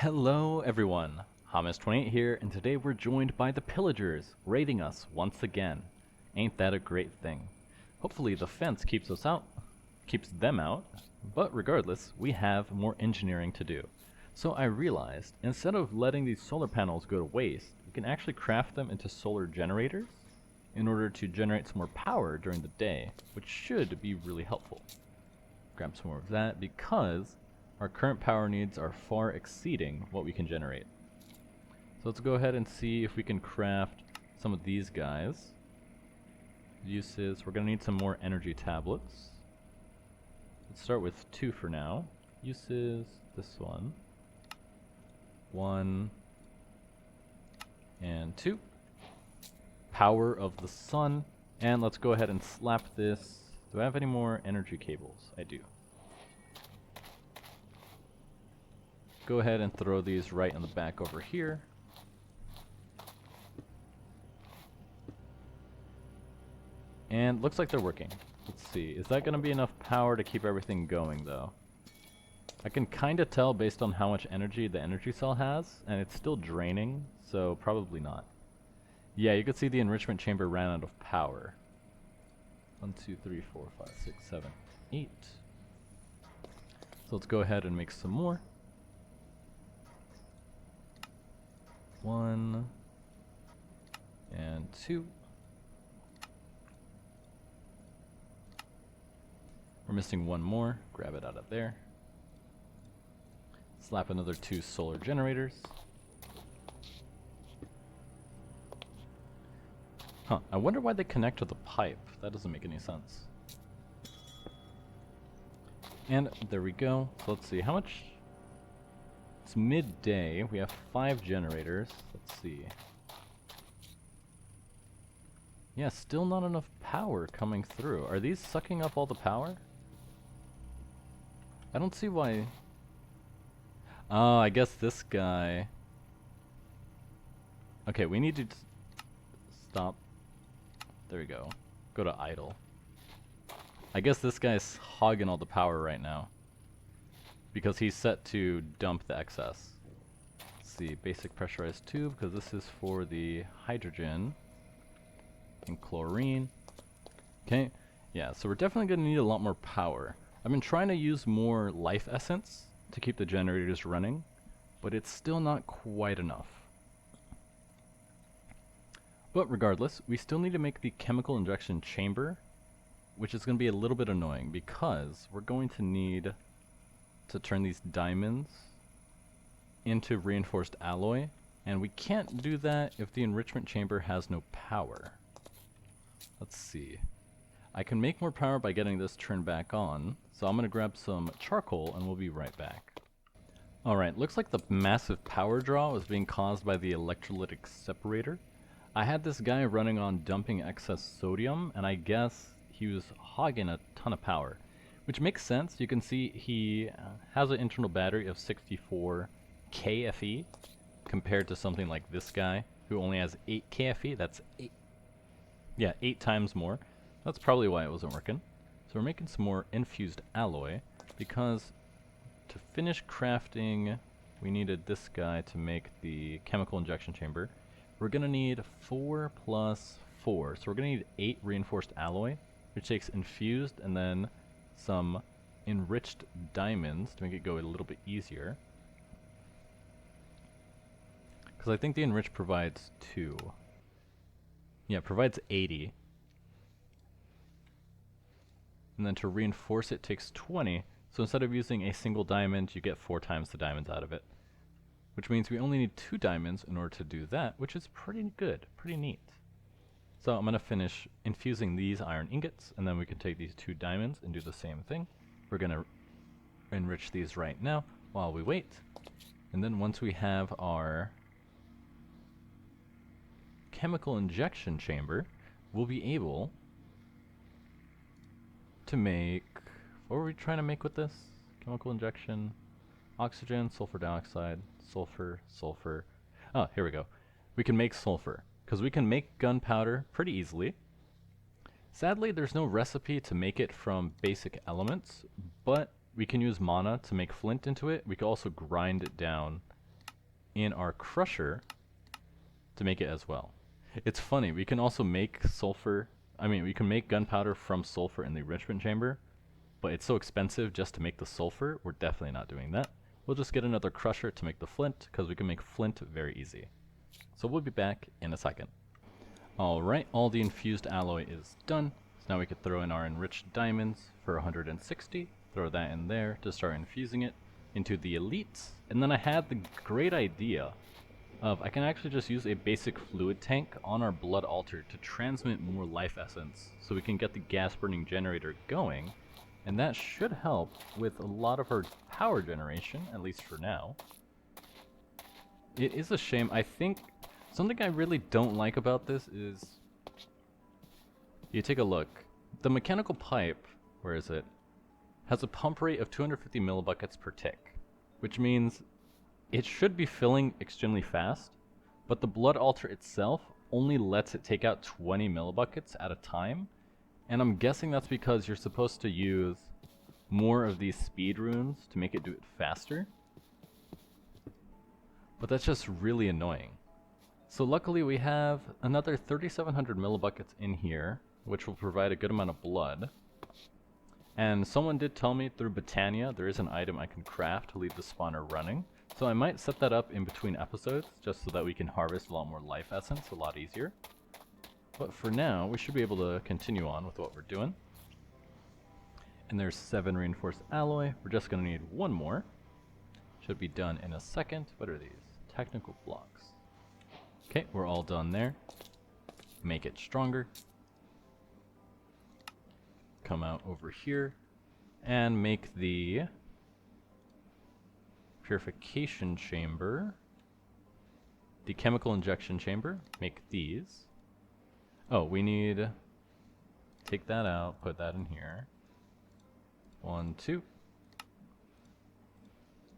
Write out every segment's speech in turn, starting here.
Hello everyone, Hamas28 here, and today we're joined by the pillagers, raiding us once again. Ain't that a great thing? Hopefully the fence keeps them out, but regardless, we have more engineering to do. So I realized, instead of letting these solar panels go to waste, we can actually craft them into solar generators in order to generate some more power during the day, which should be really helpful. Grab some more of that because our current power needs are far exceeding what we can generate. So let's go ahead and see if we can craft some of these guys. Uses, we're going to need some more energy tablets. Let's start with 2 for now. Uses, this one. 1 and 2. Power of the sun. And let's go ahead and slap this. Do I have any more energy cables? I do. Go ahead and throw these right in the back over here. And looks like they're working. Let's see, is that going to be enough power to keep everything going though? I can kind of tell based on how much energy the energy cell has, and it's still draining, so probably not. Yeah, you can see the enrichment chamber ran out of power. 1, 2, 3, 4, 5, 6, 7, 8. So let's go ahead and make some more. 1 and 2. We're missing 1 more. Grab it out of there. Slap another 2 solar generators. Huh, I wonder why they connect to the pipe. That doesn't make any sense. And there we go. So let's see, how much... It's midday. We have 5 generators. Let's see. Yeah, still not enough power coming through. Are these sucking up all the power? I don't see why. Oh, I guess this guy. Okay, we need to stop. There we go. Go to idle. I guess this guy's hogging all the power right now, because he's set to dump the excess. Let's see, basic pressurized tube, because this is for the hydrogen and chlorine. Okay, yeah, so we're definitely going to need a lot more power. I've been trying to use more life essence to keep the generators running, but it's still not quite enough. But regardless, we still need to make the chemical injection chamber, which is going to be a little bit annoying, because we're going to need to turn these diamonds into reinforced alloy, and we can't do that if the enrichment chamber has no power. Let's see. I can make more power by getting this turned back on, so I'm going to grab some charcoal and we'll be right back. Alright, looks like the massive power draw was being caused by the electrolytic separator. I had this guy running on dumping excess sodium, and I guess he was hogging a ton of power. Which makes sense. You can see he has an internal battery of 64 kFE compared to something like this guy who only has 8 kFE. That's 8 times more. That's probably why it wasn't working. So we're making some more infused alloy, because to finish crafting we needed this guy to make the chemical injection chamber. We're going to need 4 plus 4. So we're going to need 8 reinforced alloy, which takes infused and then some enriched diamonds to make it go a little bit easier. Because I think the enriched provides 2. Yeah, it provides 80. And then to reinforce it takes 20. So instead of using a single diamond, you get 4 times the diamonds out of it. Which means we only need 2 diamonds in order to do that, which is pretty good, pretty neat. So I'm going to finish infusing these iron ingots, and then we can take these 2 diamonds and do the same thing. We're going to enrich these right now while we wait. And then once we have our chemical injection chamber, we'll be able to make... What were we trying to make with this? Chemical injection, oxygen, sulfur dioxide, sulfur, sulfur. Oh, here we go. We can make sulfur, because we can make gunpowder pretty easily. Sadly, there's no recipe to make it from basic elements, but we can use mana to make flint into it. We can also grind it down in our crusher to make it as well. It's funny, we can also make we can make gunpowder from sulfur in the enrichment chamber, but it's so expensive just to make the sulfur, we're definitely not doing that. We'll just get another crusher to make the flint, because we can make flint very easy. So we'll be back in a second. Alright, all the infused alloy is done. So now we could throw in our enriched diamonds for 160, throw that in there to start infusing it into the elites. And then I had the great idea of I can actually just use a basic fluid tank on our blood altar to transmit more life essence so we can get the gas burning generator going, and that should help with a lot of our power generation, at least for now. It is a shame. I think something I really don't like about this is you take a look. The mechanical pipe, where is it, has a pump rate of 250 millibuckets per tick, which means it should be filling extremely fast, but the blood altar itself only lets it take out 20 millibuckets at a time, and I'm guessing that's because you're supposed to use more of these speed runes to make it do it faster. But that's just really annoying. So luckily we have another 3,700 millibuckets in here, which will provide a good amount of blood. And someone did tell me through Britannia there is an item I can craft to leave the spawner running. So I might set that up in between episodes, just so that we can harvest a lot more life essence a lot easier. But for now, we should be able to continue on with what we're doing. And there's 7 reinforced alloy. We're just going to need 1 more. Should be done in a second. What are these? Technical blocks. Okay, we're all done there. Make it stronger. Come out over here and make the purification chamber, the chemical injection chamber. Make these. Oh, we need, take that out, put that in here. 1, 2.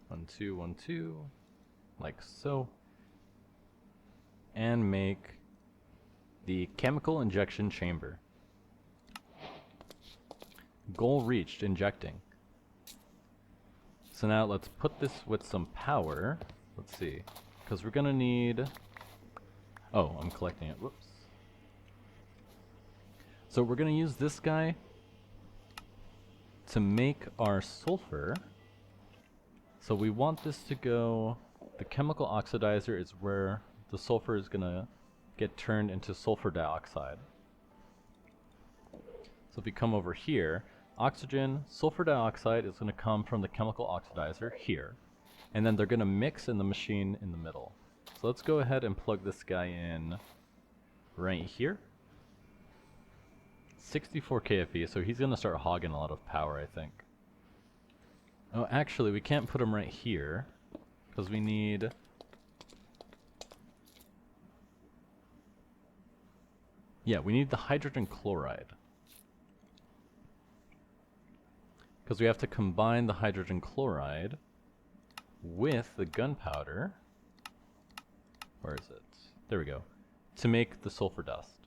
1, 2, 1, 2, like so. And make the chemical injection chamber. Goal reached, injecting. So now let's put this with some power. Let's see, because we're gonna need, oh, I'm collecting it, whoops. So we're gonna use this guy to make our sulfur. So we want this to go, the chemical oxidizer is where the sulfur is gonna get turned into sulfur dioxide. So if we come over here, oxygen, sulfur dioxide is going to come from the chemical oxidizer here, and then they're going to mix in the machine in the middle. So let's go ahead and plug this guy in right here. 64 KFE, so he's going to start hogging a lot of power, I think. Oh, actually, we can't put him right here, because we need... yeah, we need the hydrogen chloride. Because we have to combine the hydrogen chloride with the gunpowder. Where is it? There we go. To make the sulfur dust.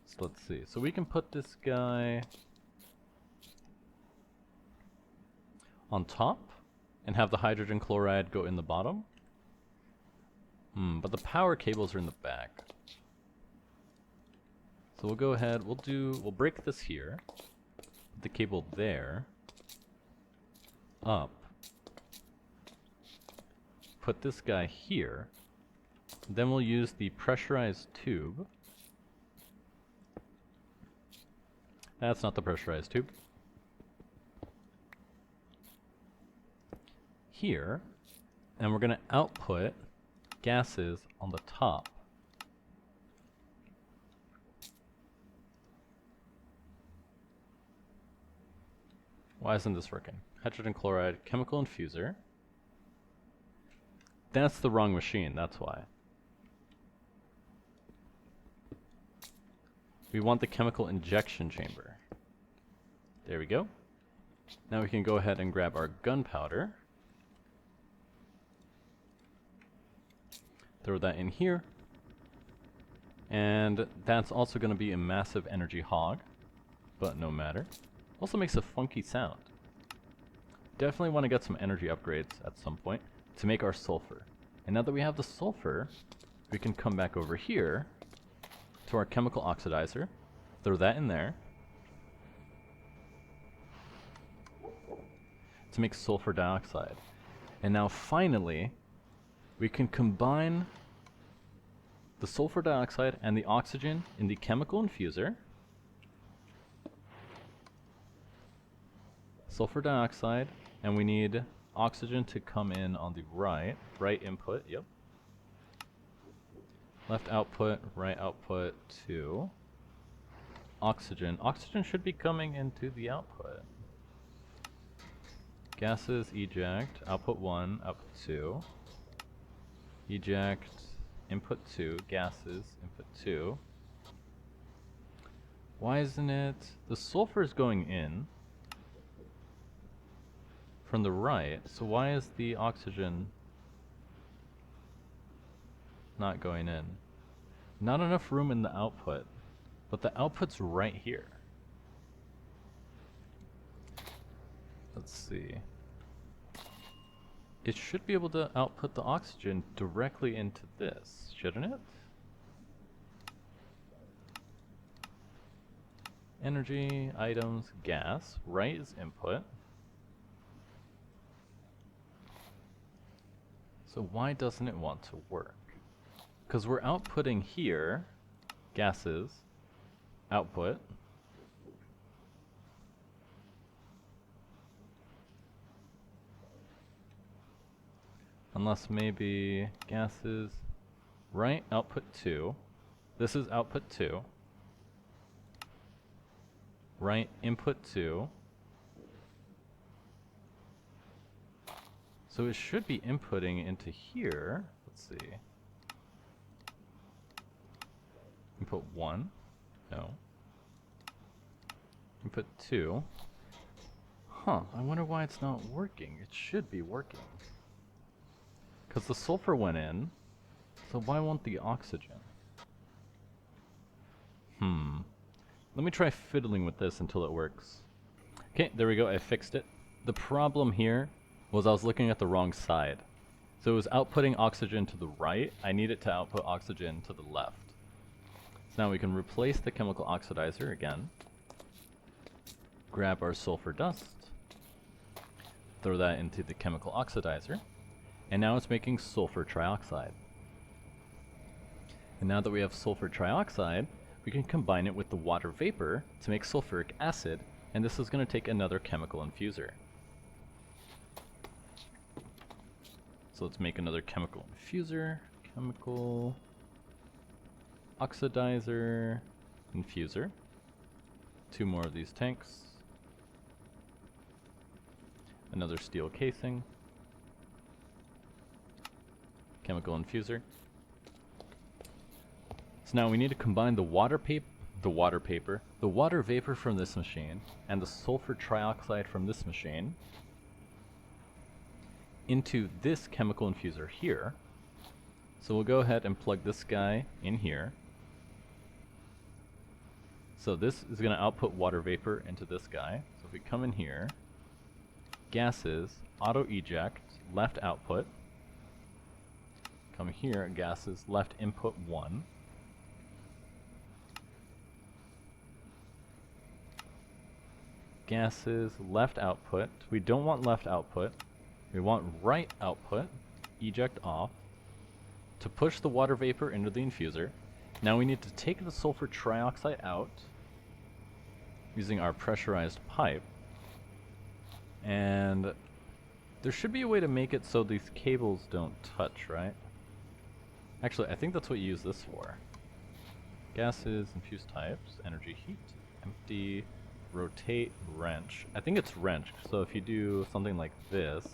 So let's see. So we can put this guy on top and have the hydrogen chloride go in the bottom. But the power cables are in the back. So we'll go ahead, we'll break this here, put the cable there, up, put this guy here, then we'll use the pressurized tube. That's not the pressurized tube. Here, and we're going to output gases on the top. Why isn't this working? Hydrogen chloride, chemical infuser. That's the wrong machine, that's why. We want the chemical injection chamber. There we go. Now we can go ahead and grab our gunpowder. Throw that in here. And that's also going to be a massive energy hog, but no matter. Also makes a funky sound. definitely want to get some energy upgrades at some point to make our sulfur. And now that we have the sulfur, we can come back over here to our chemical oxidizer, throw that in there to make sulfur dioxide. And now finally, we can combine the sulfur dioxide and the oxygen in the chemical infuser. Sulfur dioxide, and we need oxygen to come in on the right input, yep. Left output, right output, 2. Oxygen. Oxygen should be coming into the output. Gases, eject, output 1, output 2. Eject, input 2, gases, input 2. Why isn't it? The sulfur is going in from the right, so why is the oxygen not going in? Not enough room in the output, but the output's right here. Let's see. It should be able to output the oxygen directly into this, shouldn't it? Energy, items, gas, right is input. So why doesn't it want to work? Because we're outputting here, gases, output. Unless maybe gases, right, output 2. This is output 2. Right, input 2. So it should be inputting into here. Let's see. Input 1. No. Input 2. Huh, I wonder why it's not working. It should be working. Because the sulfur went in, so why won't the oxygen? Let me try fiddling with this until it works. Okay, there we go, I fixed it. The problem here was I was looking at the wrong side. So it was outputting oxygen to the right. I need it to output oxygen to the left. So now we can replace the chemical oxidizer again. Grab our sulfur dust. Throw that into the chemical oxidizer. And now it's making sulfur trioxide. And now that we have sulfur trioxide, we can combine it with the water vapor to make sulfuric acid, and this is going to take another chemical infuser. So let's make another chemical infuser, chemical oxidizer, infuser. 2 more of these tanks. Another steel casing. Chemical infuser. So now we need to combine the water vapor from this machine, and the sulfur trioxide from this machine into this chemical infuser here. So we'll go ahead and plug this guy in here. So this is going to output water vapor into this guy. So if we come in here, gases, auto eject, left output. Come here, gases, left input 1. Gases, left output. We don't want left output. We want right output, eject off, to push the water vapor into the infuser. Now we need to take the sulfur trioxide out using our pressurized pipe. And there should be a way to make it so these cables don't touch, right? Actually, I think that's what you use this for. Gases, infused types, energy, heat, empty, rotate, wrench. I think it's wrench, so if you do something like this...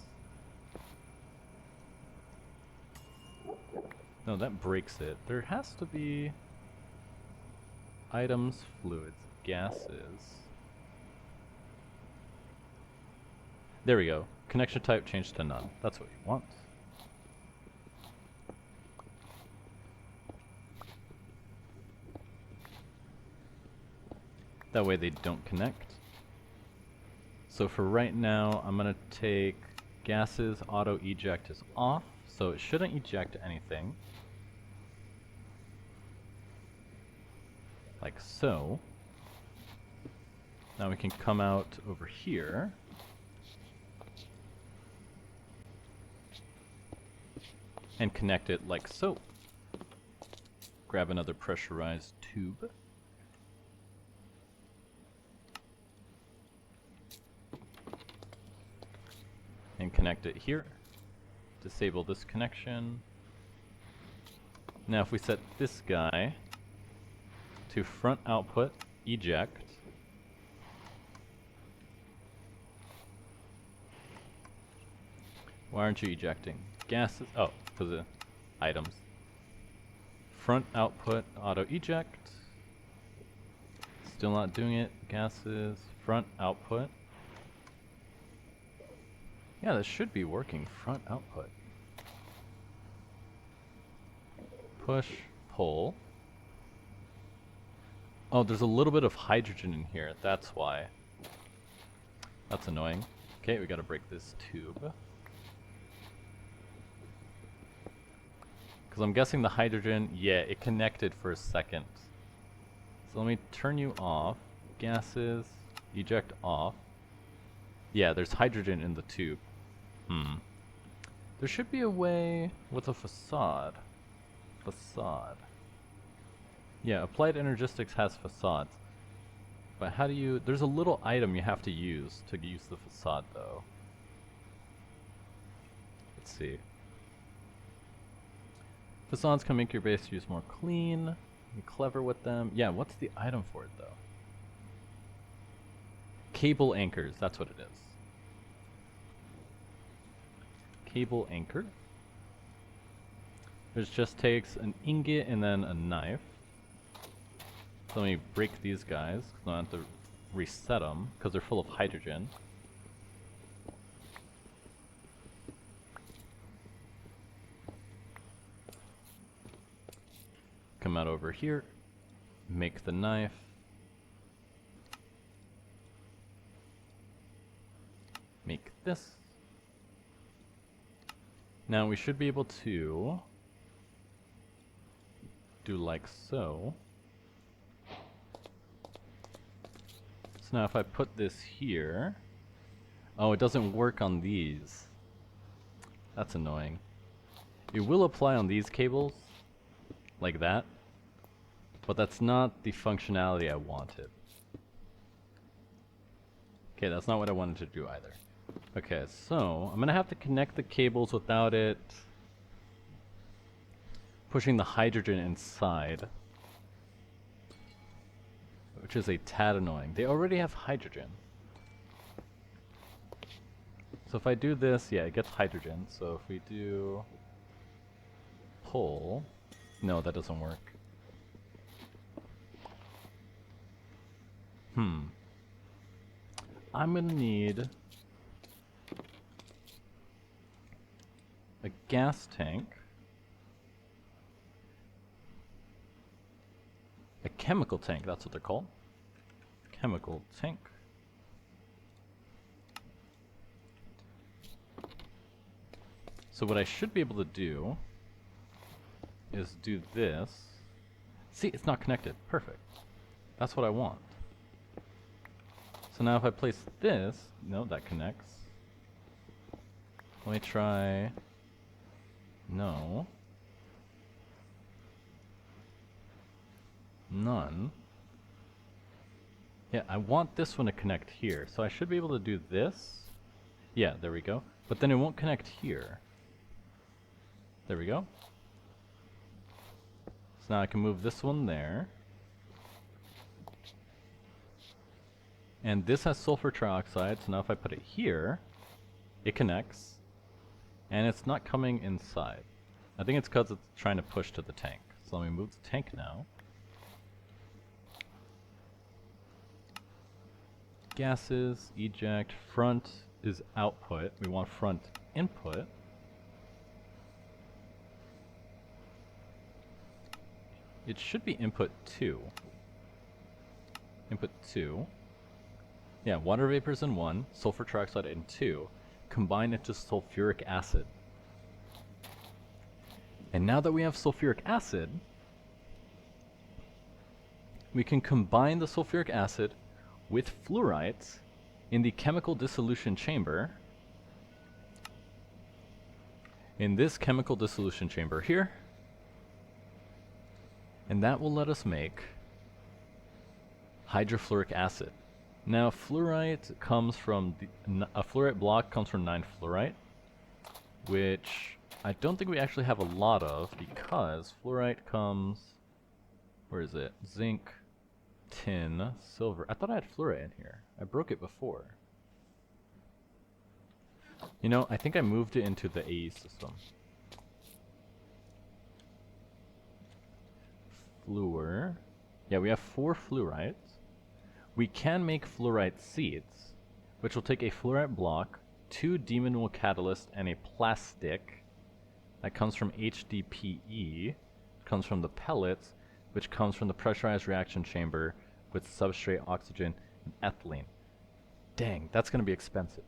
No, that breaks it. There has to be items, fluids, gases. There we go. Connection type changed to none. That's what you want. That way they don't connect. So for right now, I'm gonna take gases auto eject is off, so it shouldn't eject anything. Like so. Now we can come out over here. And connect it like so. Grab another pressurized tube. And connect it here. Disable this connection. Now if we set this guy to front output, eject. Why aren't you ejecting? Gases, oh, because of items. Front output, auto eject. Still not doing it. Gases, front output. Yeah, this should be working. Front output. Push, pull. Oh, there's a little bit of hydrogen in here. That's why. That's annoying. Okay, we gotta break this tube. Because I'm guessing the hydrogen, yeah, it connected for a second. So let me turn you off. Gases, eject off. Yeah, there's hydrogen in the tube. There should be a way with a facade. Facade. Yeah, applied energistics has facades. But how do you... There's a little item you have to use the facade, though. Let's see. Facades can make your base use more clean. Be clever with them. Yeah, what's the item for it, though? Cable anchors, that's what it is. Cable anchor. Which just takes an ingot and then a knife. So let me break these guys, because I don't have to reset them, because they're full of hydrogen. Come out over here, make the knife. Make this. Now we should be able to do like so. So now if I put this here, oh, it doesn't work on these. That's annoying. It will apply on these cables, like that, but that's not the functionality I wanted. Okay, that's not what I wanted to do either. Okay, so I'm gonna have to connect the cables without it pushing the hydrogen inside, which is a tad annoying. They already have hydrogen. So if I do this, yeah, it gets hydrogen. So if we do pull, no, that doesn't work. I'm gonna need a gas tank, a chemical tank, that's what they're called. Chemical tank. So what I should be able to do is do this. See, it's not connected. Perfect. That's what I want. So now if I place this, no, that connects. Let me try. No. None. Yeah, I want this one to connect here. So I should be able to do this. Yeah, there we go. But then it won't connect here. There we go. So now I can move this one there. And this has sulfur trioxide, so now if I put it here, it connects. And it's not coming inside. I think it's because it's trying to push to the tank. So let me move the tank now. Gases, eject, front is output. We want front input. It should be input 2. Input 2. Yeah, water vapors in 1, sulfur trioxide in 2, combine into sulfuric acid. And now that we have sulfuric acid, we can combine the sulfuric acid with fluorite in the chemical dissolution chamber. In this chemical dissolution chamber here. And that will let us make hydrofluoric acid. Now, fluorite comes from a fluorite block comes from 9-fluorite, which I don't think we actually have a lot of because fluorite comes, where is it? Zinc, tin, silver. I thought I had fluorite in here. I broke it before. You know, I think I moved it into the AE system. Fluor. Yeah, we have 4 fluorites. We can make fluorite seeds, which will take a fluorite block, 2 diamine catalyst, and a plastic. That comes from HDPE, comes from the pellets, which comes from the pressurized reaction chamber with substrate, oxygen, and ethylene. Dang, that's going to be expensive.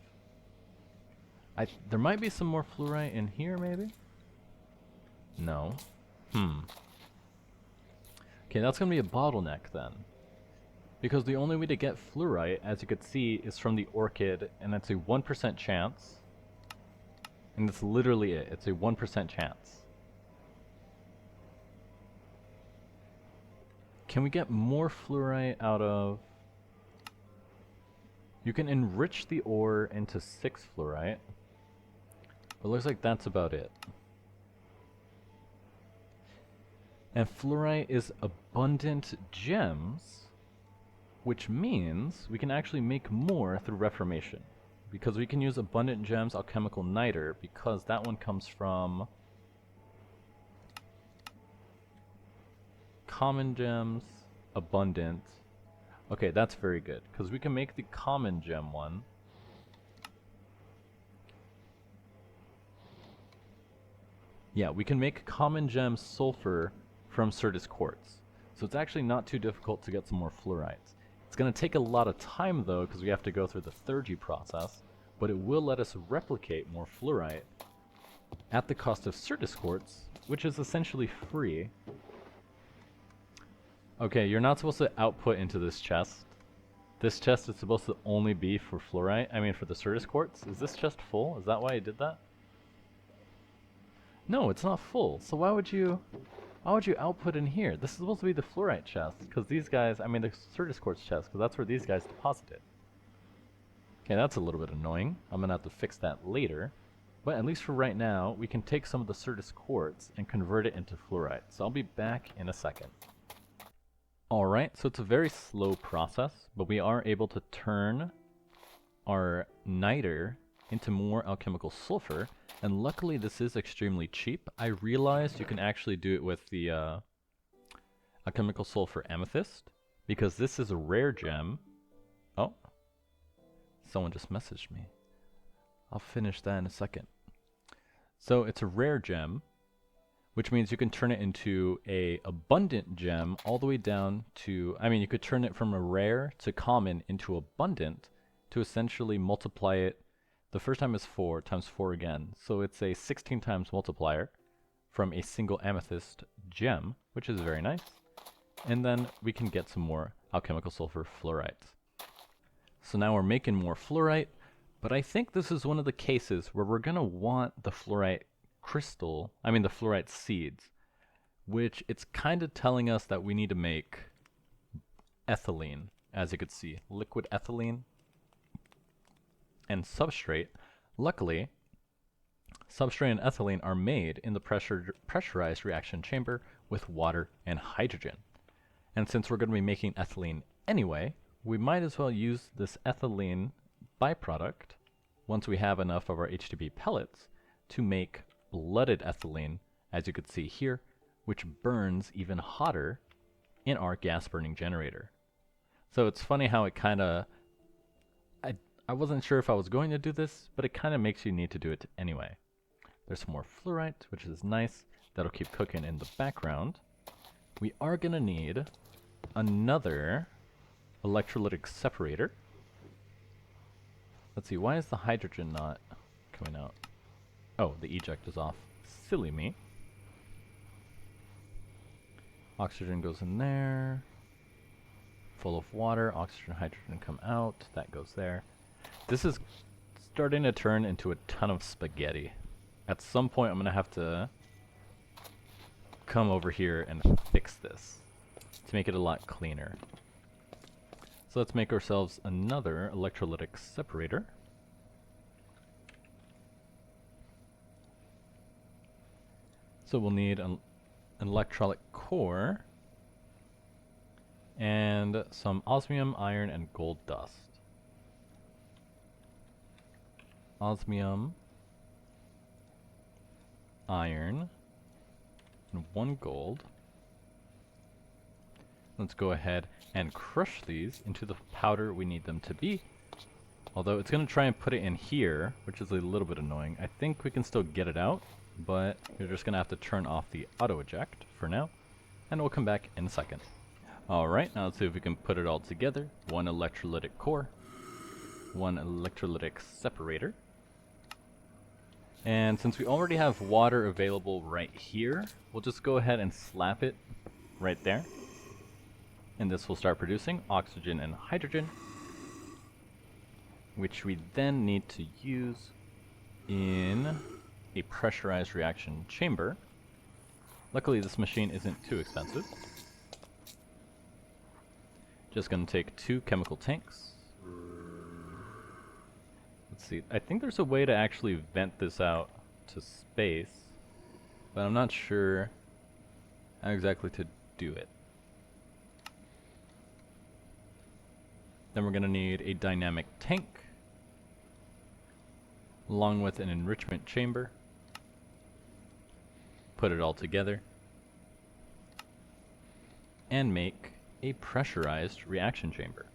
There might be some more fluorite in here, maybe? No. Okay, that's going to be a bottleneck then. Because the only way to get fluorite, as you could see, is from the orchid, and it's a 1% chance. And that's literally it. It's a 1% chance. Can we get more fluorite out of... You can enrich the ore into 6 fluorite. But it looks like that's about it. And fluorite is abundant gems, which means we can actually make more through reformation. Because we can use abundant gems alchemical niter, because that one comes from common gems, abundant. Okay, that's very good, because we can make the common gem one. Yeah, we can make common gem sulfur from Certus quartz. So it's actually not too difficult to get some more fluorites. It's going to take a lot of time though, because we have to go through the Thurgy process, but it will let us replicate more fluorite at the cost of Certus quartz, which is essentially free. Okay, you're not supposed to output into this chest. This chest is supposed to only be for fluorite, I mean for the Certus quartz. Is this chest full? Is that why I did that? No, it's not full, so why would you output in here? This is supposed to be the fluorite chest, because these guys, I mean the Certus quartz chest, because that's where these guys deposit it. Okay, that's a little bit annoying. I'm going to have to fix that later. But at least for right now, we can take some of the Certus quartz and convert it into fluorite. So I'll be back in a second. Alright, so it's a very slow process, but we are able to turn our niter into more alchemical sulfur, and luckily this is extremely cheap. I realized you can actually do it with the alchemical sulfur amethyst, because this is a rare gem. Oh, someone just messaged me. I'll finish that in a second. So it's a rare gem, which means you can turn it into a abundant gem all the way down to, I mean, you could turn it from a rare to common into abundant to essentially multiply it. The first time is 4 times 4 again, so it's a 16 times multiplier from a single amethyst gem, which is very nice. And then we can get some more alchemical sulfur fluorite. So now we're making more fluorite, but I think this is one of the cases where we're going to want the fluorite crystal, I mean the fluorite seeds, which it's kind of telling us that we need to make ethylene, as you could see, liquid ethylene. And substrate, luckily, substrate and ethylene are made in the pressurized reaction chamber with water and hydrogen. And since we're going to be making ethylene anyway, we might as well use this ethylene byproduct, once we have enough of our HTP pellets, to make blooded ethylene, as you could see here, which burns even hotter in our gas burning generator. So it's funny how it kind of, I wasn't sure if I was going to do this, but it kind of makes you need to do it anyway. There's some more fluorite, which is nice. That'll keep cooking in the background. We are going to need another electrolytic separator. Let's see, why is the hydrogen not coming out? Oh, the eject is off. Silly me. Oxygen goes in there. Full of water, oxygen, hydrogen come out. That goes there. This is starting to turn into a ton of spaghetti. At some point I'm going to have to come over here and fix this to make it a lot cleaner. So let's make ourselves another electrolytic separator. So we'll need an electrolytic core and some osmium, iron, and gold dust. Osmium, iron, and 1 gold. Let's go ahead and crush these into the powder we need them to be. Although it's going to try and put it in here, which is a little bit annoying. I think we can still get it out, but you're just going to have to turn off the auto eject for now, and we'll come back in a second. Alright, now let's see if we can put it all together. 1 electrolytic core, 1 electrolytic separator. And since we already have water available right here, we'll just go ahead and slap it right there. And this will start producing oxygen and hydrogen, which we then need to use in a pressurized reaction chamber. Luckily this machine isn't too expensive. Just gonna take 2 chemical tanks. Let's see, I think there's a way to actually vent this out to space, but I'm not sure how exactly to do it. Then we're gonna need a dynamic tank, along with an enrichment chamber. Put it all together, and make a pressurized reaction chamber.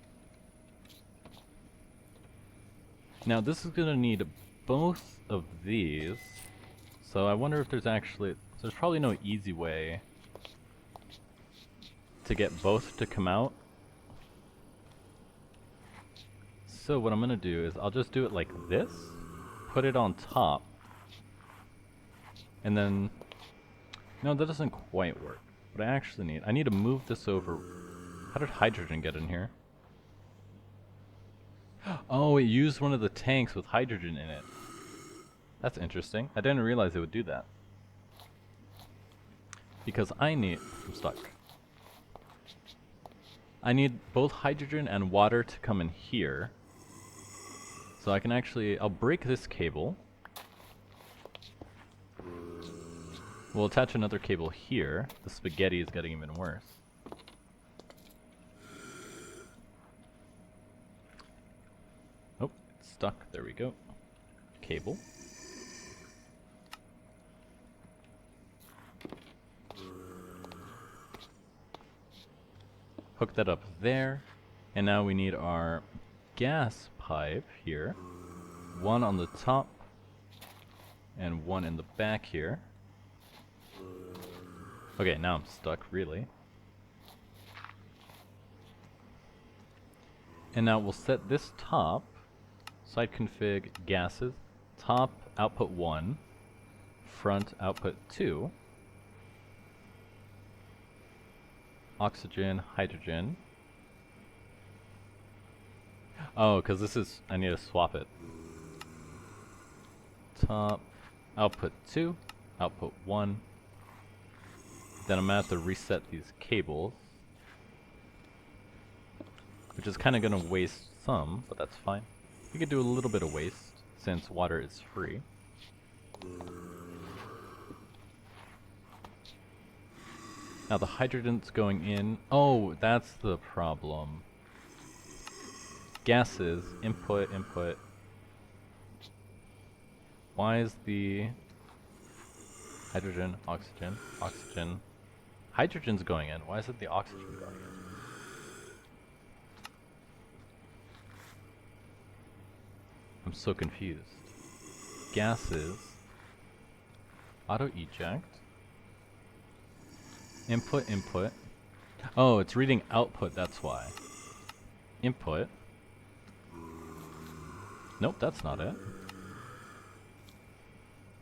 Now this is going to need both of these, so I wonder if there's probably no easy way to get both to come out. So what I'm going to do is I'll just do it like this, put it on top, and then, no, that doesn't quite work. What I need to move this over. How did hydrogen get in here? Oh, it used one of the tanks with hydrogen in it. That's interesting. I didn't realize it would do that. Because I'm stuck. I need both hydrogen and water to come in here. So I can I'll break this cable. We'll attach another cable here. The spaghetti is getting even worse. Oh, it's stuck. There we go. Cable. Hook that up there. And now we need our gas pipe here. 1 on the top and 1 in the back here. Okay, now I'm stuck, really. And now we'll set this top, site config gases, top output 1, front output 2, oxygen, hydrogen. Oh, because I need to swap it. Top output 2, output 1. Then I'm going to have to reset these cables, which is kind of going to waste some, but that's fine. We could do a little bit of waste since water is free. Now the hydrogen's going in. Oh, that's the problem. Gases, input, input. Why is the hydrogen, oxygen, oxygen? Hydrogen's going in. Why isn't the oxygen going in? I'm so confused. Gases, auto eject, input, input. Oh, it's reading output, that's why. Input. Nope, that's not it.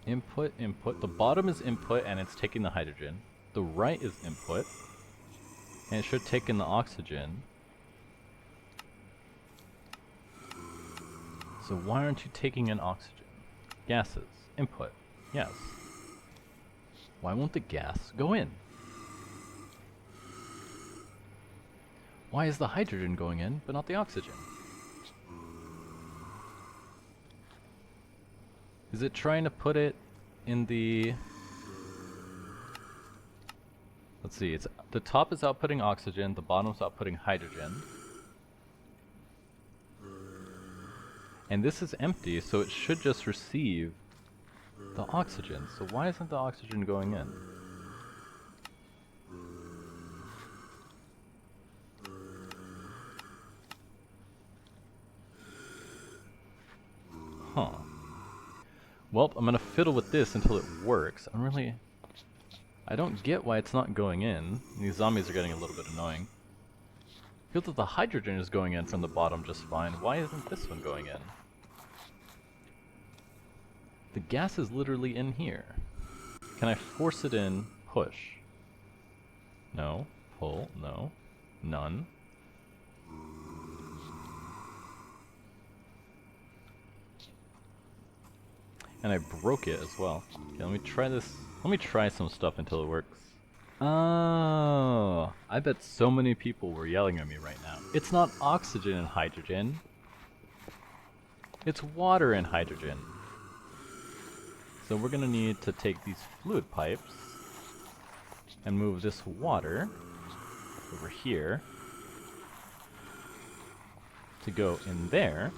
Input, input. The bottom is input and it's taking the hydrogen. The right is input. And it should take in the oxygen. So why aren't you taking in oxygen? Gases. Input. Yes. Why won't the gas go in? Why is the hydrogen going in, but not the oxygen? Is it trying to put it in the... Let's see, it's the top is outputting oxygen, the bottom's outputting hydrogen. And this is empty, so it should just receive the oxygen. So why isn't the oxygen going in? Huh. Well, I'm gonna fiddle with this until it works. I don't get why it's not going in. These zombies are getting a little bit annoying. I feel that the hydrogen is going in from the bottom just fine. Why isn't this one going in? The gas is literally in here. Can I force it in? Push. No. Pull. No. None. And I broke it as well. Okay, let me try this. Let me try some stuff until it works. Oh, I bet so many people were yelling at me right now. It's not oxygen and hydrogen. It's water and hydrogen. So we're gonna need to take these fluid pipes and move this water over here to go in there,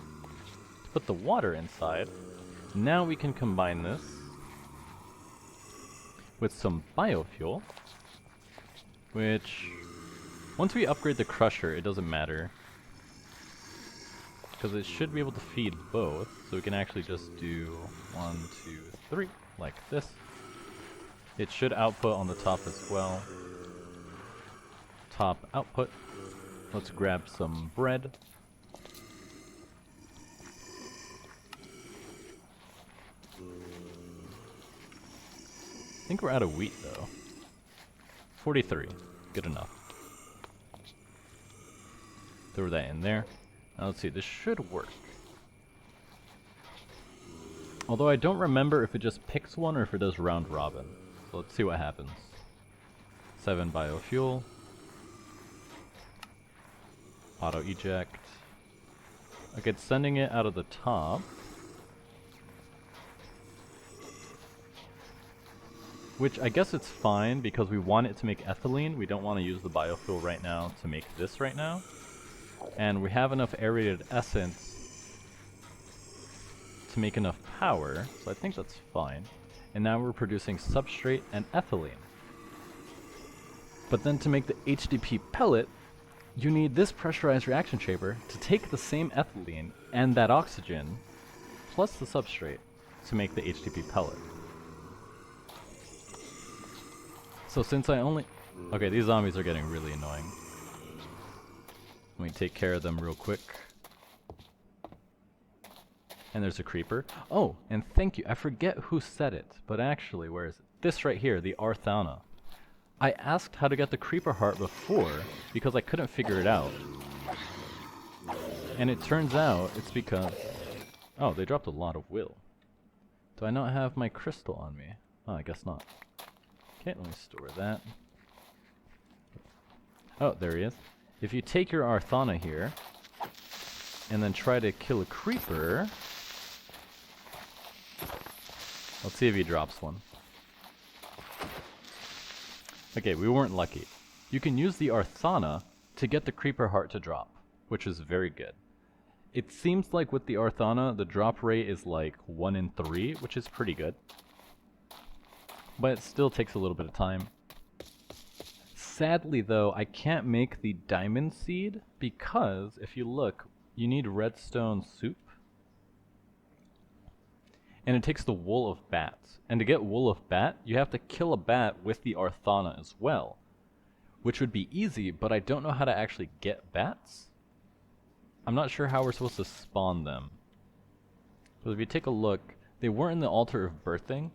to put the water inside. Now we can combine this with some biofuel, which once we upgrade the crusher it doesn't matter because it should be able to feed both, so we can actually just do 1, 2, 3 like this. It should output on the top as well. Top output. Let's grab some bread. I think we're out of wheat though. 43, good enough. Throw that in there. Now let's see, this should work. Although I don't remember if it just picks one or if it does round robin. So let's see what happens. 7 biofuel. Auto eject. Okay, it's sending it out of the top. Which I guess it's fine because we want it to make ethylene. We don't want to use the biofuel right now to make this right now. And we have enough aerated essence to make enough power, so I think that's fine. And now we're producing substrate and ethylene. But then to make the HDP pellet, you need this pressurized reaction chamber to take the same ethylene and that oxygen, plus the substrate, to make the HDP pellet. So since I only... Okay, these zombies are getting really annoying. Let me take care of them real quick. And there's a creeper. Oh, and thank you. I forget who said it, but actually, where is it? This right here, the Arthana. I asked how to get the creeper heart before because I couldn't figure it out. And it turns out it's because... Oh, they dropped a lot of will. Do I not have my crystal on me? Oh, I guess not. Okay, let me store that. Oh, there he is. If you take your Arthana here, and then try to kill a creeper... Let's see if he drops one. Okay, we weren't lucky. You can use the Arthana to get the creeper heart to drop, which is very good. It seems like with the Arthana, the drop rate is like 1 in 3, which is pretty good. But it still takes a little bit of time. Sadly though, I can't make the diamond seed because, if you look, you need redstone soup. And it takes the wool of bats. And to get wool of bat, you have to kill a bat with the Arthana as well. Which would be easy, but I don't know how to actually get bats. I'm not sure how we're supposed to spawn them. Because if you take a look, they weren't in the altar of birthing.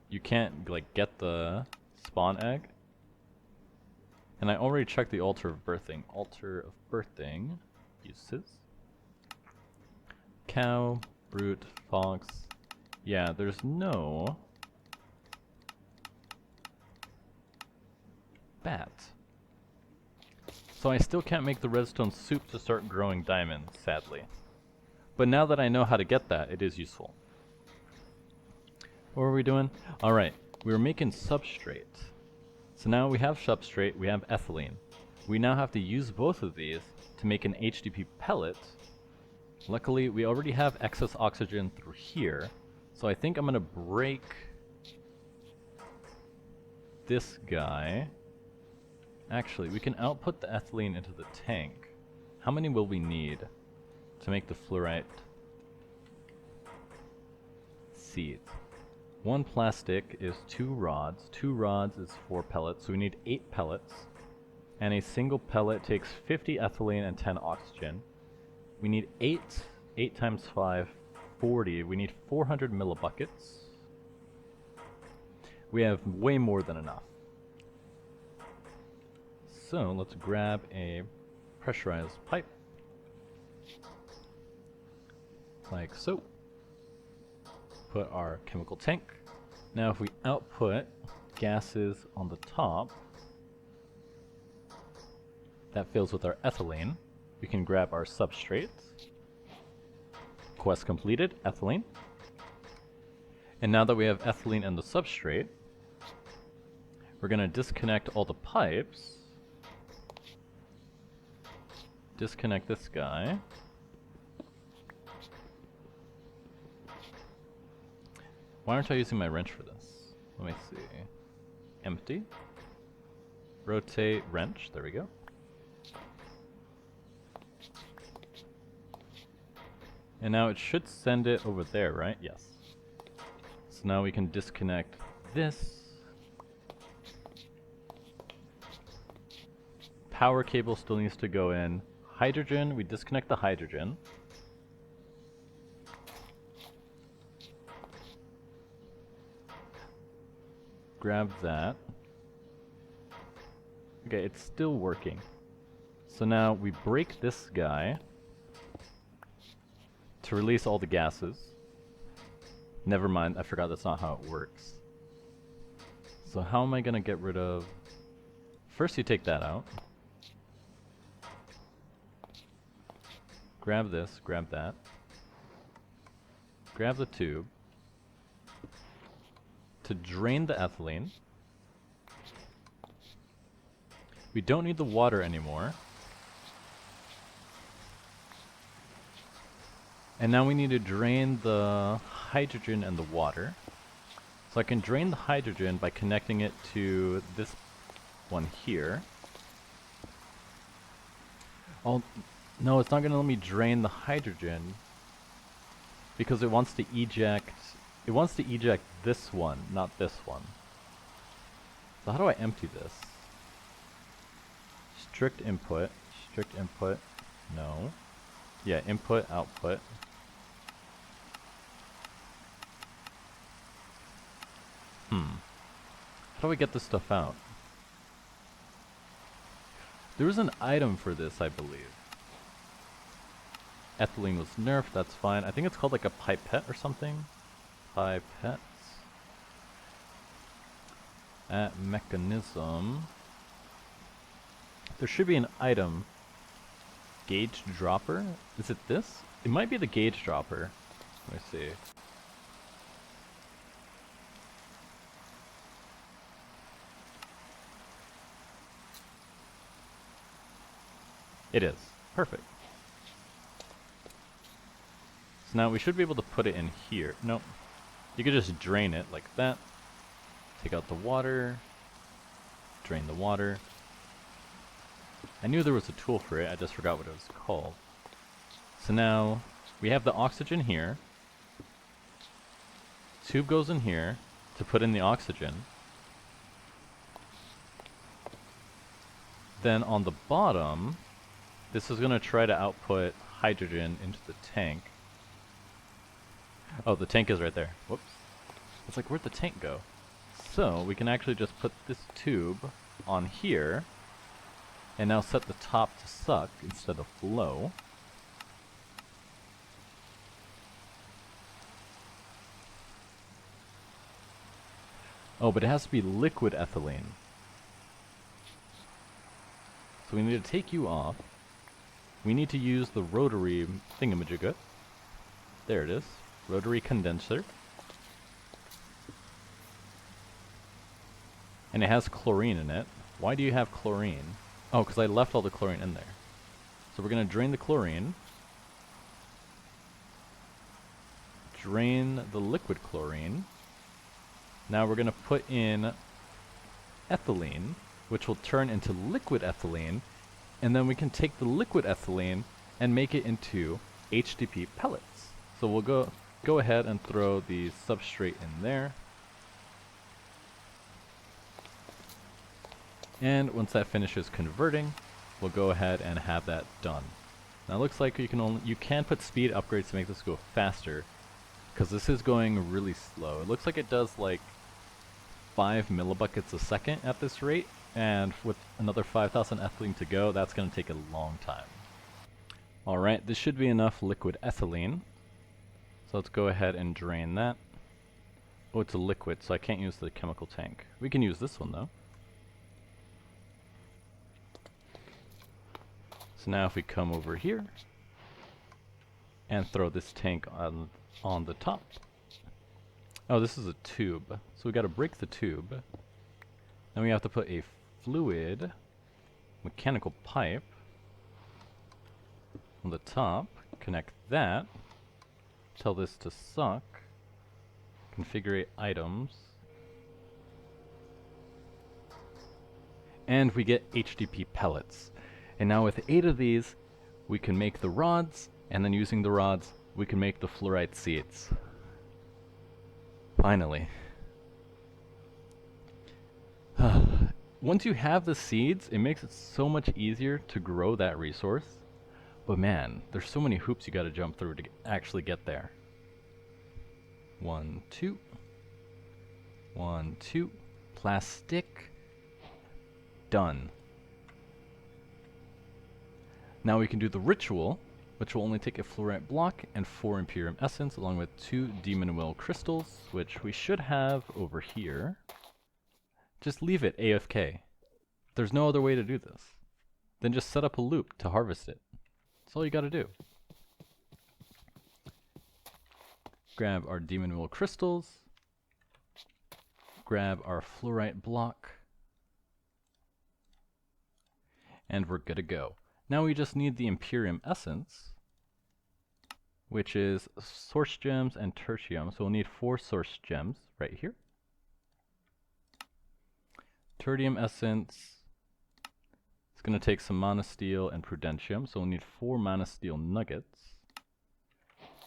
You can't like get the spawn egg. And I already checked the altar of birthing. Altar of birthing uses. Cow, brute, fox. Yeah, there's no bat. So I still can't make the redstone soup to start growing diamonds, sadly. But now that I know how to get that, it is useful. What are we doing? Alright, we were making substrate. So now we have substrate, we have ethylene. We now have to use both of these to make an HDP pellet. Luckily, we already have excess oxygen through here. So I think I'm going to break this guy. Actually, we can output the ethylene into the tank. How many will we need to make the fluorite seeds? 1 plastic is 2 rods. 2 rods is 4 pellets, so we need 8 pellets. And a single pellet takes 50 ethylene and 10 oxygen. We need 8 times 5, 40. We need 400 millibuckets. We have way more than enough. So let's grab a pressurized pipe. Like so. Put our chemical tank. Now if we output gases on the top, that fills with our ethylene. We can grab our substrate. Quest completed, ethylene. And now that we have ethylene and the substrate, we're going to disconnect all the pipes. Disconnect this guy. Why aren't I using my wrench for this? Let me see. Empty. Rotate wrench. There we go. And now it should send it over there, right? Yes. So now we can disconnect this. Power cable still needs to go in. Hydrogen, we disconnect the hydrogen. Grab that. Okay, it's still working. So now we break this guy to release all the gases. Never mind, I forgot that's not how it works. So how am I gonna get rid of... First you take that out. Grab this, grab that. Grab the tube. To drain the ethylene. We don't need the water anymore. And now we need to drain the hydrogen and the water. So I can drain the hydrogen by connecting it to this one here. Oh, no, it's not going to let me drain the hydrogen because it wants to eject this one, not this one. So how do I empty this? Strict input, no. Yeah, input, output. How do I get this stuff out? There was an item for this, I believe. Ethylene was nerfed, that's fine. I think it's called like a pipette or something. Pipettes. At mechanism. There should be an item. Gauge dropper? Is it this? It might be the gauge dropper. Let me see. It is. Perfect. So now we should be able to put it in here. Nope. You could just drain it like that. Take out the water. Drain the water. I knew there was a tool for it, I just forgot what it was called. So now we have the oxygen here. Tube goes in here to put in the oxygen. Then on the bottom, this is going to try to output hydrogen into the tank. Oh, the tank is right there. Whoops. It's like, where'd the tank go? So, we can actually just put this tube on here, and now set the top to suck instead of flow. Oh, but it has to be liquid ethylene. So we need to take you off. We need to use the rotary thingamajigga. There it is. Rotary condenser. And it has chlorine in it. Why do you have chlorine? Oh, because I left all the chlorine in there. So we're going to drain the chlorine. Drain the liquid chlorine. Now we're going to put in ethylene, which will turn into liquid ethylene, and then we can take the liquid ethylene and make it into HDP pellets. So we'll go ahead and throw the substrate in there. And once that finishes converting, we'll go ahead and have that done. Now it looks like you can put speed upgrades to make this go faster, because this is going really slow. It looks like it does like 5 millibuckets a second at this rate, and with another 5,000 ethylene to go, that's going to take a long time. Alright, this should be enough liquid ethylene. So let's go ahead and drain that. Oh, it's a liquid, so I can't use the chemical tank. We can use this one though. So now if we come over here and throw this tank on the top. Oh, this is a tube. So we got to break the tube. Then we have to put a fluid mechanical pipe on the top. Connect that. Tell this to suck. Configure items. And we get HDP pellets. And now with 8 of these, we can make the rods, and then using the rods, we can make the fluorite seeds. Finally. Once you have the seeds, it makes it so much easier to grow that resource. But man, there's so many hoops you gotta jump through to actually get there. 1, 2. 1, 2. Plastic. Done. Now we can do the ritual, which will only take a fluorite block and 4 Imperium essence, along with 2 demon will crystals, which we should have over here. Just leave it AFK. There's no other way to do this. Then just set up a loop to harvest it. That's all you gotta do. Grab our demon will crystals. Grab our fluorite block. And we're good to go. Now we just need the Imperium essence, which is source gems and tertium. So we'll need 4 source gems right here. Tertium essence. It's going to take some monosteel and prudentium. So we'll need 4 monosteel nuggets,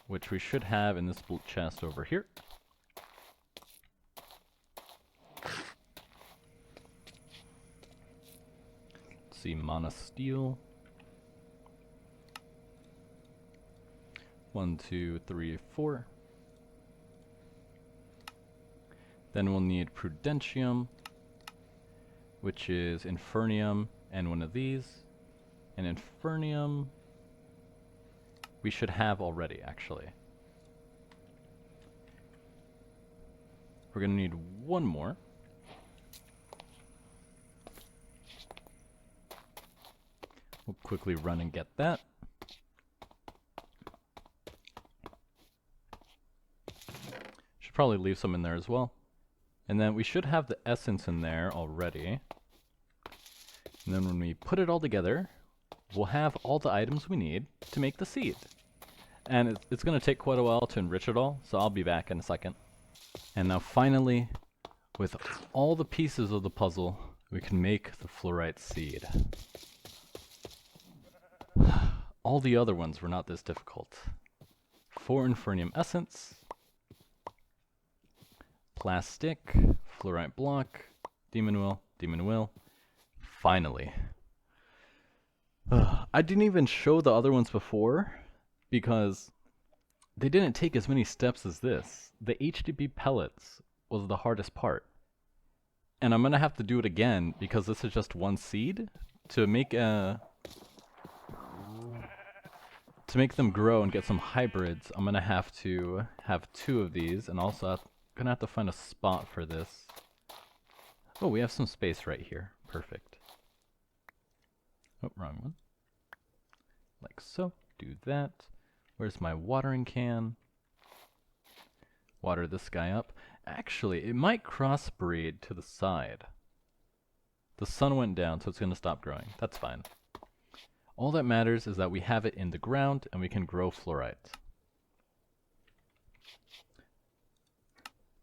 which we should have in this chest over here. Let's see, monosteel. 1, 2, 3, 4. Then we'll need prudentium, which is infernium and one of these. And infernium we should have already, actually. We're going to need 1 more. We'll quickly run and get that. Probably leave some in there as well. And then we should have the essence in there already. And then when we put it all together, we'll have all the items we need to make the seed. And it's going to take quite a while to enrich it all, so I'll be back in a second. And now finally, with all the pieces of the puzzle, we can make the fluorite seed. All the other ones were not this difficult. 4 infernium essence. Plastic, fluorite block, demon will. Finally. I didn't even show the other ones before because they didn't take as many steps as this. The HDP pellets was the hardest part. And I'm gonna have to do it again because this is just one seed. To make them grow and get some hybrids, I'm gonna have to have 2 of these, and also gonna have to find a spot for this. Oh, we have some space right here. Perfect. Oh, wrong one. Like so. Do that. Where's my watering can? Water this guy up. Actually, it might crossbreed to the side. The sun went down, so it's going to stop growing. That's fine. All that matters is that we have it in the ground, and we can grow fluorite.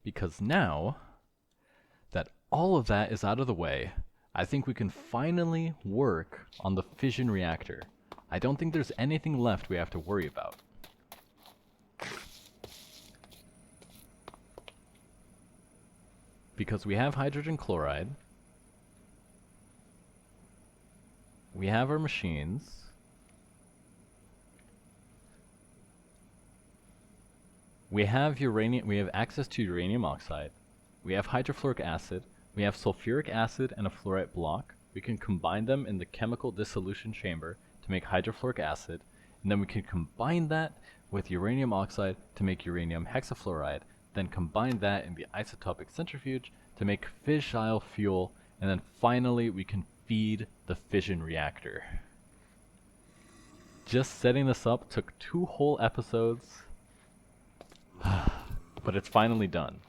Because now that all of that is out of the way, I think we can finally work on the fission reactor. I don't think there's anything left we have to worry about. Because we have hydrogen chloride, we have our machines, we have uranium, we have access to uranium oxide, we have hydrofluoric acid, we have sulfuric acid and a fluorite block. We can combine them in the chemical dissolution chamber to make hydrofluoric acid, and then we can combine that with uranium oxide to make uranium hexafluoride, then combine that in the isotopic centrifuge to make fissile fuel, and then finally we can feed the fission reactor. Just setting this up took 2 whole episodes, but it's finally done.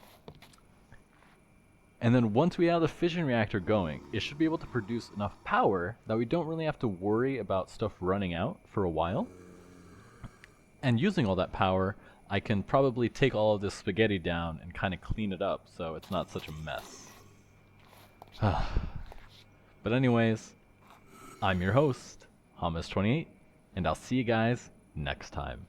And then once we have the fission reactor going, it should be able to produce enough power that we don't really have to worry about stuff running out for a while. And using all that power, I can probably take all of this spaghetti down and kind of clean it up so it's not such a mess. But anyways, I'm your host, Hamas28, and I'll see you guys next time.